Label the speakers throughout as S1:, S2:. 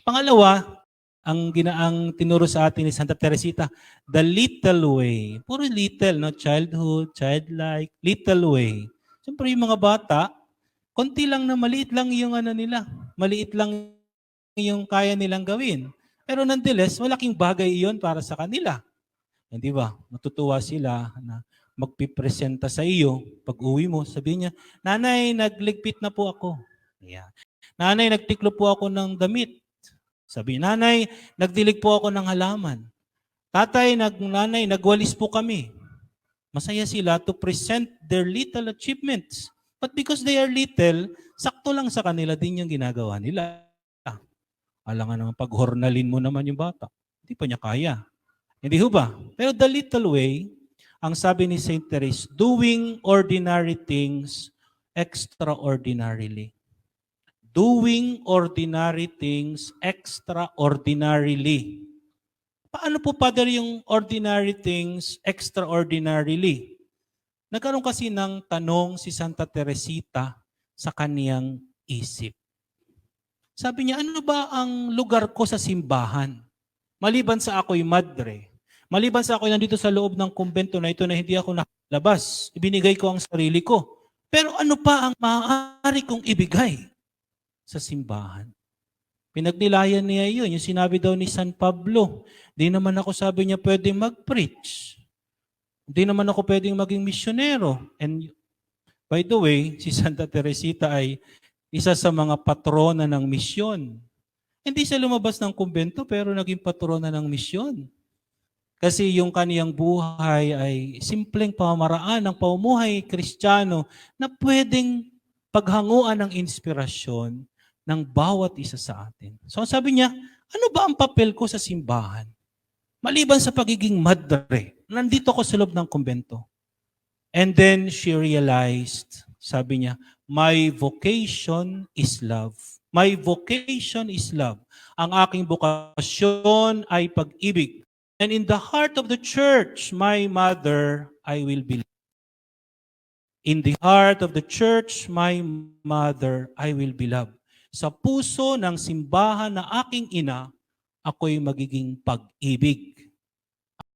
S1: Pangalawa, ang tinuro sa atin ni Santa Teresita, the little way. Puro little, no? Childhood, childlike, little way. Siyempre yung mga bata, konti lang na maliit lang yung ano nila. Maliit lang yung kaya nilang gawin. Pero nonetheless, malaking bagay iyon para sa kanila. Hindi ba? Matutuwa sila na magpipresenta sa iyo. Pag uwi mo, sabihin niya, Nanay, nagligpit na po ako. Yeah. Nanay, nagtiklo po ako ng damit. Sabi, Nanay, nagdilig po ako ng halaman. Nanay, nagwalis po kami. Masaya sila to present their little achievements. But because they are little, sakto lang sa kanila din yung ginagawa nila. Alangan naman, pag hornalin mo naman yung bata, hindi pa niya kaya. Hindi ho ba? Pero the little way, ang sabi ni Saint Therese, doing ordinary things extraordinarily. Doing ordinary things extraordinarily. Paano po, Father, yung ordinary things extraordinarily? Nagkaroon kasi ng tanong si Santa Teresita sa kaniyang isip. Sabi niya, ano ba ang lugar ko sa simbahan? Maliban sa ako'y madre, maliban sa ako'y nandito sa loob ng kumbento na ito na hindi ako nakalabas, ibinigay ko ang sarili ko. Pero ano pa ang maaari kong ibigay sa simbahan? Pinagnilayan niya yun. Yung sinabi daw ni San Pablo, di naman ako, sabi niya, pwedeng mag-preach. Di naman ako pwedeng maging misyonero. And by the way, si Santa Teresita ay isa sa mga patrona ng misyon. Hindi siya lumabas ng kumbento pero naging patrona ng misyon. Kasi yung kaniyang buhay ay simpleng pamamaraan ng pamumuhay Kristiyano na pwedeng paghanguan ng inspirasyon ng bawat isa sa atin. So sabi niya, ano ba ang papel ko sa simbahan? Maliban sa pagiging madre, nandito ako sa loob ng kumbento. And then she realized, sabi niya, my vocation is love. My vocation is love. Ang aking bokasyon ay pag-ibig. And in the heart of the church, my mother, I will be loved. In the heart of the church, my mother, I will be loved. Sa puso ng simbahan na aking ina, ako'y magiging pag-ibig.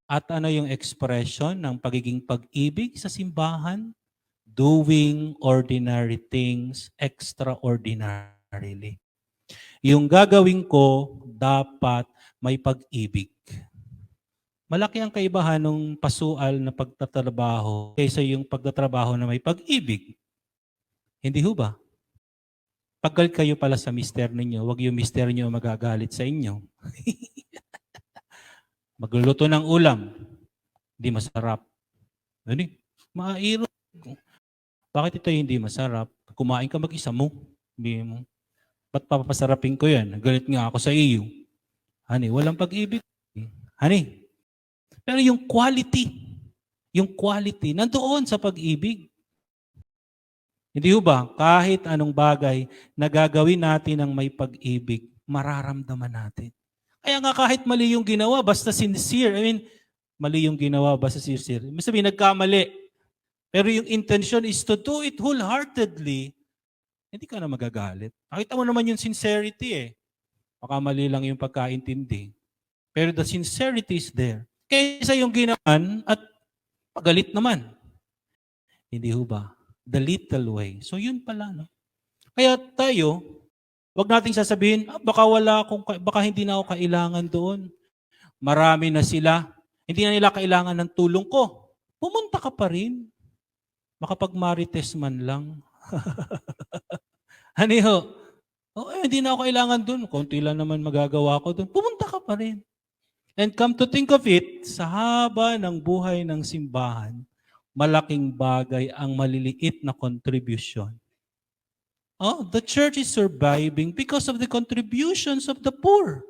S1: At ano yung expression ng pagiging pag-ibig sa simbahan? Doing ordinary things extraordinarily. Yung gagawin ko, dapat may pag-ibig. Malaki ang kaibahan ng pasual na pagtatrabaho kaysa yung pagtatrabaho na may pag-ibig. Hindi ho ba? Paggalit kayo pala sa mister ninyo, wag yung mister niyo magagalit sa inyo. Magluluto ng ulam, hindi masarap. Ano? Maairo. Bakit ito hindi masarap? Kumain ka mag-isa mo. Hindi mo. Ba't papasarapin ko yan? Galit nga ako sa iyo. Honey, walang pag-ibig. Honey. Pero yung quality, nandoon sa pag-ibig. Hindi ba? Kahit anong bagay na gagawin natin ng may pag-ibig, mararamdaman natin. Kaya nga kahit mali yung ginawa, basta sincere. Mali yung ginawa, basta sincere. Sabihin, nagkamali. Pero yung intention is to do it wholeheartedly, hindi ka na magagalit. Nakita mo naman yung sincerity eh. Baka mali lang yung pagkaintindi. Pero the sincerity is there. Kaysa yung ginawan at pagalit naman. Hindi ho ba? The little way. So yun pala, no? Kaya tayo, wag nating sasabihin, baka hindi na ako kailangan doon. Marami na sila. Hindi na nila kailangan ng tulong ko. Pumunta ka pa rin. Makapag-marites man lang. Hani ho? Hindi na ako kailangan doon. Konti lang naman magagawa ko doon. Pumunta ka pa rin. And come to think of it, sa haba ng buhay ng simbahan, malaking bagay ang maliliit na contribution. The church is surviving because of the contributions of the poor.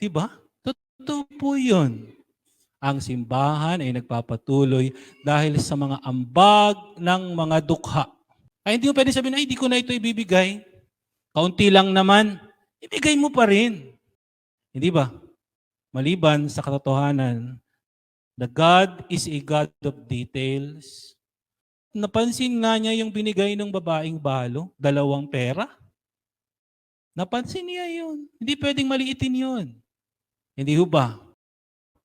S1: Diba? Totoo po yun. Ang simbahan ay nagpapatuloy dahil sa mga ambag ng mga dukha. Ay hindi mo pwede sabihin, ay hindi ko na ito ibibigay. Kaunti lang naman. Ibigay mo pa rin. Hindi ba? Maliban sa katotohanan, the God is a God of details. Napansin nga niya yung binigay ng babaeng balo, 2 pera. Napansin niya yun. Hindi pwedeng maliitin yun. Hindi ho ba?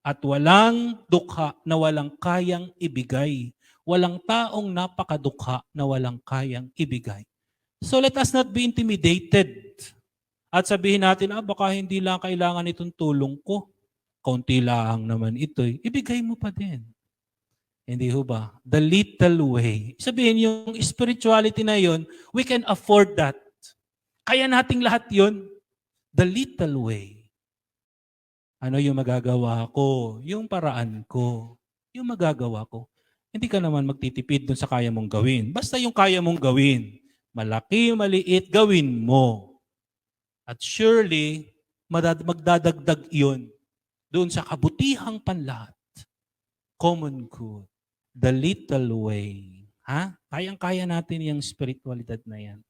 S1: At walang dukha na walang kayang ibigay. Walang taong napakadukha na walang kayang ibigay. So let us not be intimidated. At sabihin natin, baka hindi lang kailangan itong tulong ko. Kaunti lang naman ito. Ibigay mo pa din. Hindi ho ba? The little way. Sabihin yung spirituality na yun, we can afford that. Kaya nating lahat yun. The little way. Ano yung magagawa ko? Yung paraan ko. Yung magagawa ko. Hindi ka naman magtitipid dun sa kaya mong gawin. Basta yung kaya mong gawin. Malaki, maliit, gawin mo. At surely, magdadagdag yun doon sa kabutihang panlahat. Common good. The little way. Ha? Kayang-kaya natin yung spiritualidad na yan.